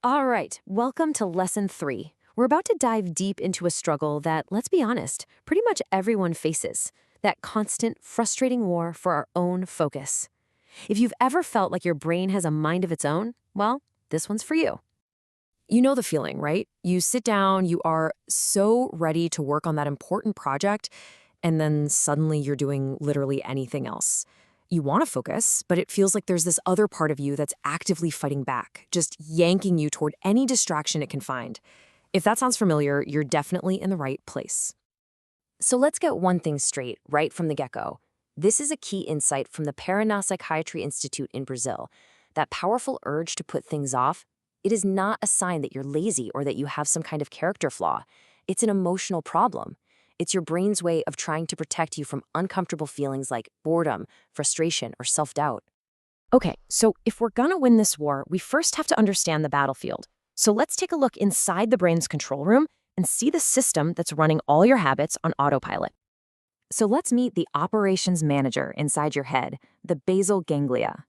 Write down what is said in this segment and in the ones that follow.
All right, welcome to Lesson 3. We're about to dive deep into a struggle that, let's be honest, pretty much everyone faces that constant, frustrating war for our own focus. If you've ever felt like your brain has a mind of its own, well, this one's for you. You know the feeling, right? You sit down, you are so ready to work on that important project, and then suddenly you're doing literally anything else. You want to focus, but it feels like there's this other part of you that's actively fighting back, just yanking you toward any distraction it can find. If that sounds familiar, you're definitely in the right place. So let's get one thing straight right from the get-go. This is a key insight from the Paraná Psychiatry Institute in Brazil. That powerful urge to put things off, it is not a sign that you're lazy or that you have some kind of character flaw. It's an emotional problem. It's your brain's way of trying to protect you from uncomfortable feelings like boredom, frustration, or self-doubt. Okay, so if we're gonna win this war, we first have to understand the battlefield. So let's take a look inside the brain's control room and see the system that's running all your habits on autopilot. So let's meet the operations manager inside your head, the basal ganglia.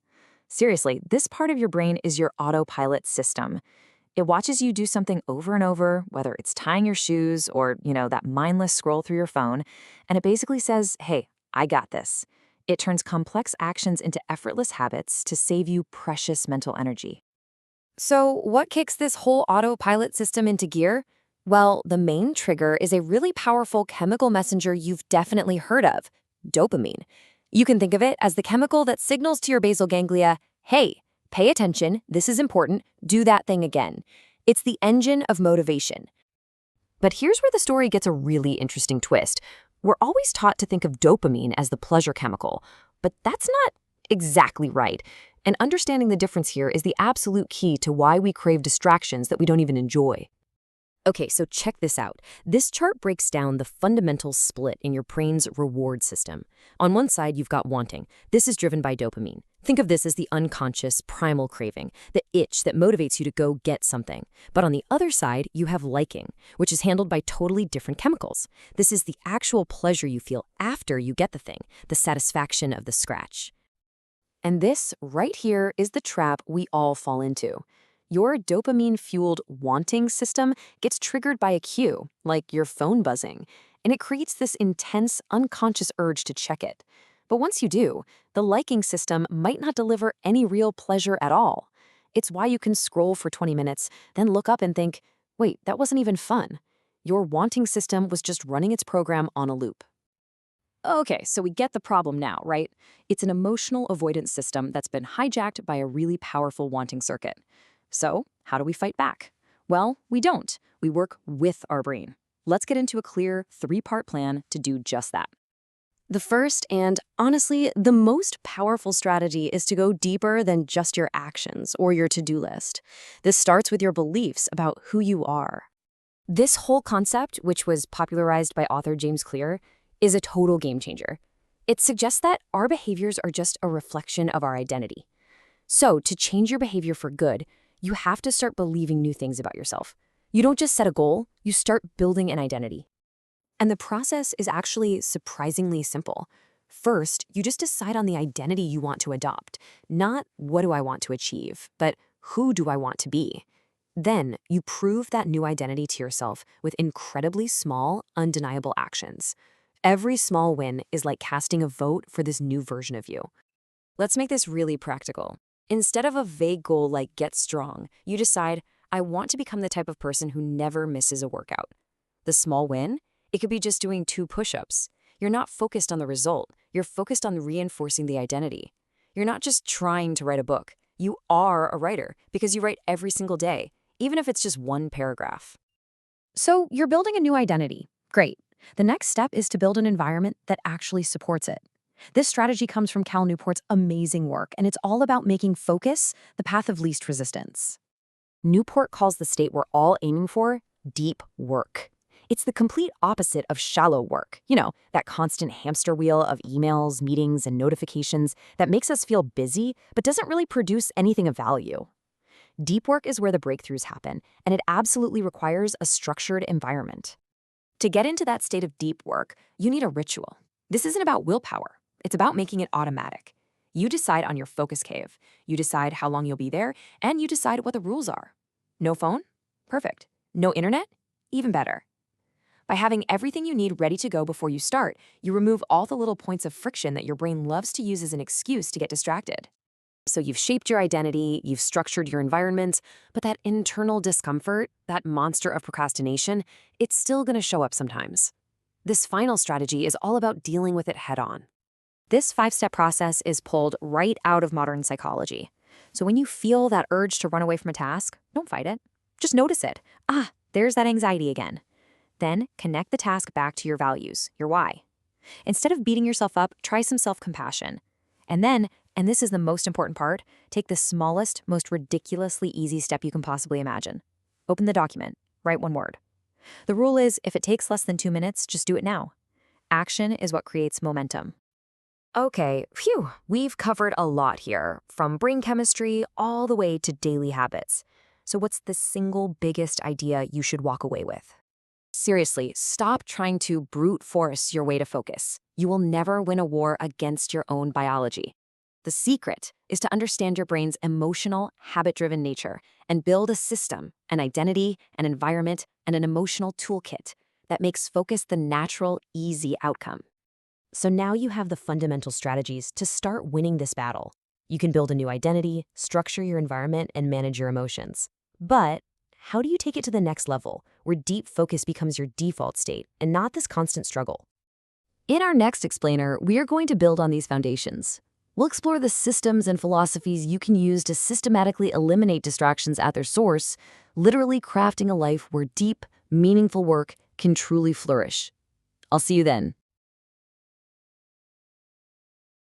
Seriously, this part of your brain is your autopilot system. It watches you do something over and over, whether it's tying your shoes or, that mindless scroll through your phone, and it basically says, hey, I got this. It turns complex actions into effortless habits to save you precious mental energy. So, what kicks this whole autopilot system into gear? Well, the main trigger is a really powerful chemical messenger you've definitely heard of, dopamine. You can think of it as the chemical that signals to your basal ganglia, hey, pay attention, this is important, do that thing again. It's the engine of motivation. But here's where the story gets a really interesting twist. We're always taught to think of dopamine as the pleasure chemical, but that's not exactly right. And understanding the difference here is the absolute key to why we crave distractions that we don't even enjoy. Okay, so check this out. This chart breaks down the fundamental split in your brain's reward system. On one side, you've got wanting. This is driven by dopamine. Think of this as the unconscious, primal craving, the itch that motivates you to go get something. But on the other side, you have liking, which is handled by totally different chemicals. This is the actual pleasure you feel after you get the thing, the satisfaction of the scratch. And this, right here, is the trap we all fall into. Your dopamine-fueled wanting system gets triggered by a cue, like your phone buzzing, and it creates this intense, unconscious urge to check it. But once you do, the liking system might not deliver any real pleasure at all. It's why you can scroll for 20 minutes, then look up and think, wait, that wasn't even fun. Your wanting system was just running its program on a loop. Okay, so we get the problem now, right? It's an emotional avoidance system that's been hijacked by a really powerful wanting circuit. So, how do we fight back? Well, we don't. We work with our brain. Let's get into a clear 3-part plan to do just that. The first and, honestly, the most powerful strategy is to go deeper than just your actions or your to-do list. This starts with your beliefs about who you are. This whole concept, which was popularized by author James Clear, is a total game changer. It suggests that our behaviors are just a reflection of our identity. So, to change your behavior for good, you have to start believing new things about yourself. You don't just set a goal, you start building an identity. And the process is actually surprisingly simple. First, you just decide on the identity you want to adopt. Not what do I want to achieve, but who do I want to be? Then, you prove that new identity to yourself with incredibly small, undeniable actions. Every small win is like casting a vote for this new version of you. Let's make this really practical. Instead of a vague goal like get strong, you decide, I want to become the type of person who never misses a workout. The small win? It could be just doing 2 push-ups. You're not focused on the result. You're focused on reinforcing the identity. You're not just trying to write a book. You are a writer because you write every single day, even if it's just 1 paragraph. So you're building a new identity. Great. The next step is to build an environment that actually supports it. This strategy comes from Cal Newport's amazing work, and it's all about making focus the path of least resistance. Newport calls the state we're all aiming for deep work. It's the complete opposite of shallow work, that constant hamster wheel of emails, meetings, and notifications that makes us feel busy but doesn't really produce anything of value. Deep work is where the breakthroughs happen, and it absolutely requires a structured environment. To get into that state of deep work, you need a ritual. This isn't about willpower. It's about making it automatic. You decide on your focus cave. You decide how long you'll be there, and you decide what the rules are. No phone? Perfect. No internet? Even better. By having everything you need ready to go before you start, you remove all the little points of friction that your brain loves to use as an excuse to get distracted. So you've shaped your identity, you've structured your environment, but that internal discomfort, that monster of procrastination, it's still going to show up sometimes. This final strategy is all about dealing with it head on. This 5-step process is pulled right out of modern psychology. So when you feel that urge to run away from a task, don't fight it. Just notice it. There's that anxiety again. Then connect the task back to your values, your why. Instead of beating yourself up, try some self-compassion. And then, and this is the most important part, take the smallest, most ridiculously easy step you can possibly imagine. Open the document. Write one word. The rule is, if it takes less than 2 minutes, just do it now. Action is what creates momentum. Okay, phew, we've covered a lot here, from brain chemistry all the way to daily habits. So what's the single biggest idea you should walk away with? Seriously, stop trying to brute force your way to focus. You will never win a war against your own biology. The secret is to understand your brain's emotional, habit-driven nature and build a system, an identity, an environment, and an emotional toolkit that makes focus the natural, easy outcome. So now you have the fundamental strategies to start winning this battle. You can build a new identity, structure your environment, and manage your emotions. But how do you take it to the next level, where deep focus becomes your default state and not this constant struggle? In our next explainer, we are going to build on these foundations. We'll explore the systems and philosophies you can use to systematically eliminate distractions at their source, literally crafting a life where deep, meaningful work can truly flourish. I'll see you then.